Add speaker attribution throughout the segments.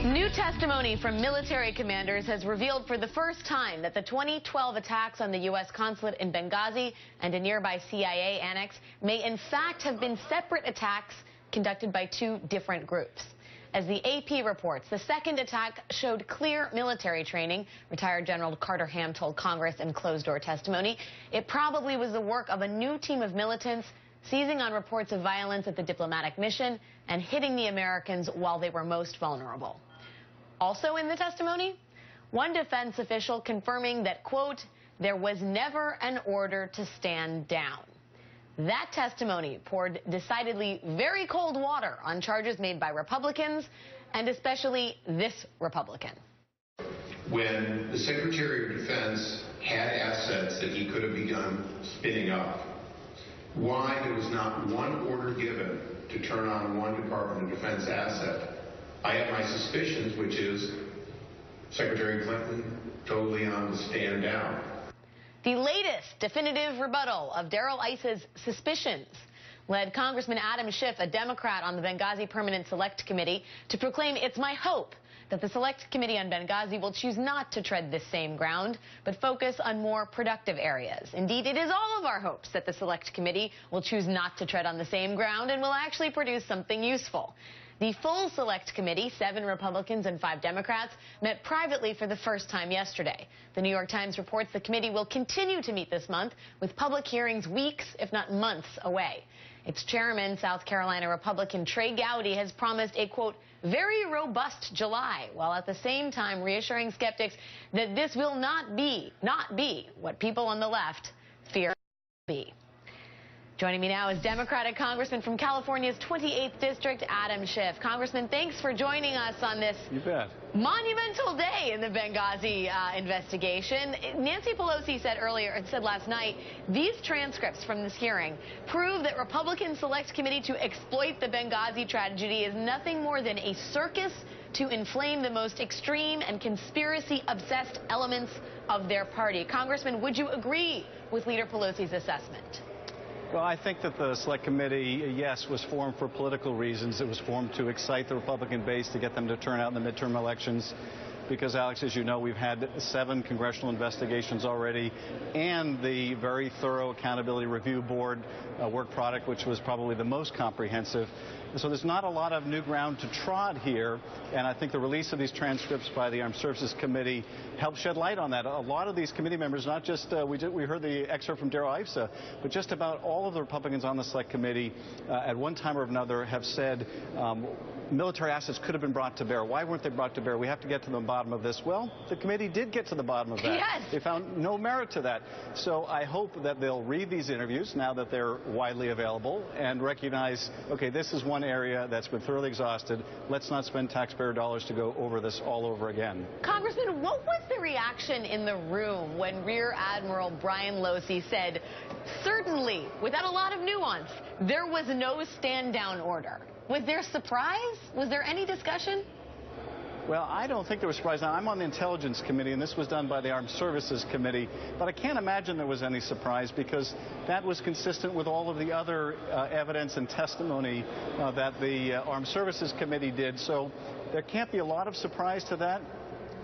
Speaker 1: New testimony from military commanders has revealed for the first time that the 2012 attacks on the U.S. consulate in Benghazi and a nearby CIA annex may in fact have been separate attacks conducted by two different groups. As the AP reports, the second attack showed clear military training. Retired General Carter Ham told Congress in closed-door testimony it probably was the work of a new team of militants seizing on reports of violence at the diplomatic mission and hitting the Americans while they were most vulnerable. Also in the testimony, one defense official confirming that, quote, there was never an order to stand down. That testimony poured decidedly very cold water on charges made by Republicans, and especially this Republican.
Speaker 2: When the Secretary of Defense had assets that he could have begun spinning up, why there was not one order given to turn on one Department of Defense asset? I have my suspicions, which is Secretary Clinton told Leon to stand down.
Speaker 1: The latest definitive rebuttal of Darrell Iss's suspicions led Congressman Adam Schiff, a Democrat on the Benghazi Permanent Select Committee, to proclaim it's my hope that the Select Committee on Benghazi will choose not to tread this same ground, but focus on more productive areas. Indeed, it is all of our hopes that the Select Committee will choose not to tread on the same ground and will actually produce something useful. The full Select Committee, 7 Republicans and 5 Democrats, met privately for the first time yesterday. The New York Times reports the committee will continue to meet this month, with public hearings weeks, if not months, away. Its chairman, South Carolina Republican Trey Gowdy, has promised a, quote, very robust July, while at the same time reassuring skeptics that this will not be what people on the left fear it will be. Joining me now is Democratic Congressman from California's 28th District, Adam Schiff. Congressman, thanks for joining us on this monumental day in the Benghazi investigation. Nancy Pelosi said last night, these transcripts from this hearing prove that Republican Select Committee to exploit the Benghazi tragedy is nothing more than a circus to inflame the most extreme and conspiracy-obsessed elements of their party. Congressman, would you agree with Leader Pelosi's assessment?
Speaker 3: Well, I think that the Select Committee, yes, was formed for political reasons. It was formed to excite the Republican base, to get them to turn out in the midterm elections. Because, Alex, as you know, we've had 7 congressional investigations already and the very thorough Accountability Review Board work product, which was probably the most comprehensive. So there's not a lot of new ground to trod here, and I think the release of these transcripts by the Armed Services Committee helped shed light on that. A lot of these committee members, not just, we heard the excerpt from Darrell Issa, but just about all of the Republicans on the Select Committee at one time or another have said military assets could have been brought to bear. Why weren't they brought to bear? We have to get to the bottom of this. Well, the committee did get to the bottom of that.
Speaker 1: Yes.
Speaker 3: They found no merit to that. So I hope that they'll read these interviews now that they're widely available and recognize, okay, this is one area that's been thoroughly exhausted. Let's not spend taxpayer dollars to go over this all over again.
Speaker 1: Congressman, what was the reaction in the room when Rear Admiral Brian Losey said, certainly, without a lot of nuance, there was no stand-down order? Was there surprise? Was there any discussion?
Speaker 3: Well, I don't think there was surprise. Now, I'm on the Intelligence Committee, and this was done by the Armed Services Committee, but I can't imagine there was any surprise because that was consistent with all of the other evidence and testimony that the Armed Services Committee did. So there can't be a lot of surprise to that.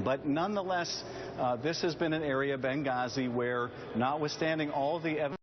Speaker 3: But nonetheless, this has been an area, Benghazi, where notwithstanding all of the evidence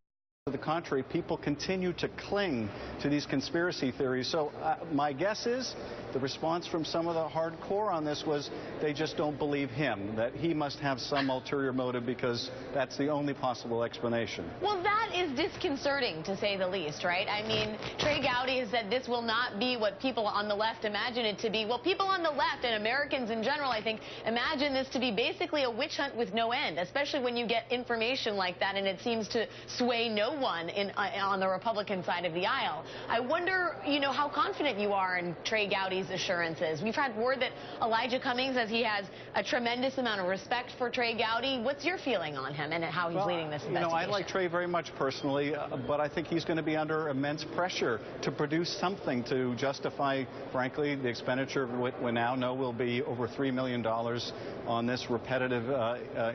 Speaker 3: to the contrary, people continue to cling to these conspiracy theories. So my guess is the response from some of the hardcore on this was they just don't believe him, that he must have some ulterior motive because that's the only possible explanation.
Speaker 1: Well, that is disconcerting, to say the least, right? I mean, Trey Gowdy has said this will not be what people on the left imagine it to be. Well, people on the left and Americans in general, I think, imagine this to be basically a witch hunt with no end, especially when you get information like that and it seems to sway no one on the Republican side of the aisle. I wonder, how confident you are in Trey Gowdy's assurances. We've had word that Elijah Cummings says he has a tremendous amount of respect for Trey Gowdy. What's your feeling on him and how he's leading this investigation?
Speaker 3: I like Trey very much personally, but I think he's going to be under immense pressure to produce something to justify, frankly, the expenditure of what we now know will be over $3 million on this repetitive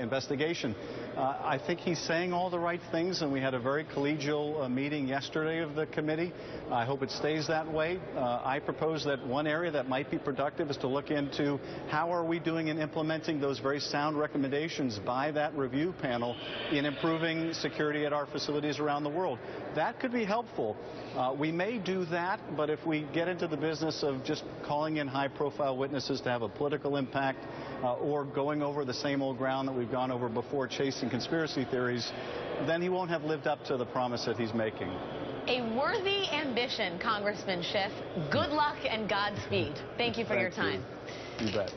Speaker 3: investigation. I think he's saying all the right things, and we had a very collegial meeting yesterday of the committee. I hope it stays that way. I propose that one area that might be productive is to look into how are we doing in implementing those very sound recommendations by that review panel in improving security at our facilities around the world. That could be helpful. We may do that, but if we get into the business of just calling in high-profile witnesses to have a political impact or going over the same old ground that we've gone over before, chasing conspiracy theories, then he won't have lived up to the promise that he's making.
Speaker 1: A worthy ambition, Congressman Schiff. Good luck and Godspeed. Thank you for your time.
Speaker 3: You bet.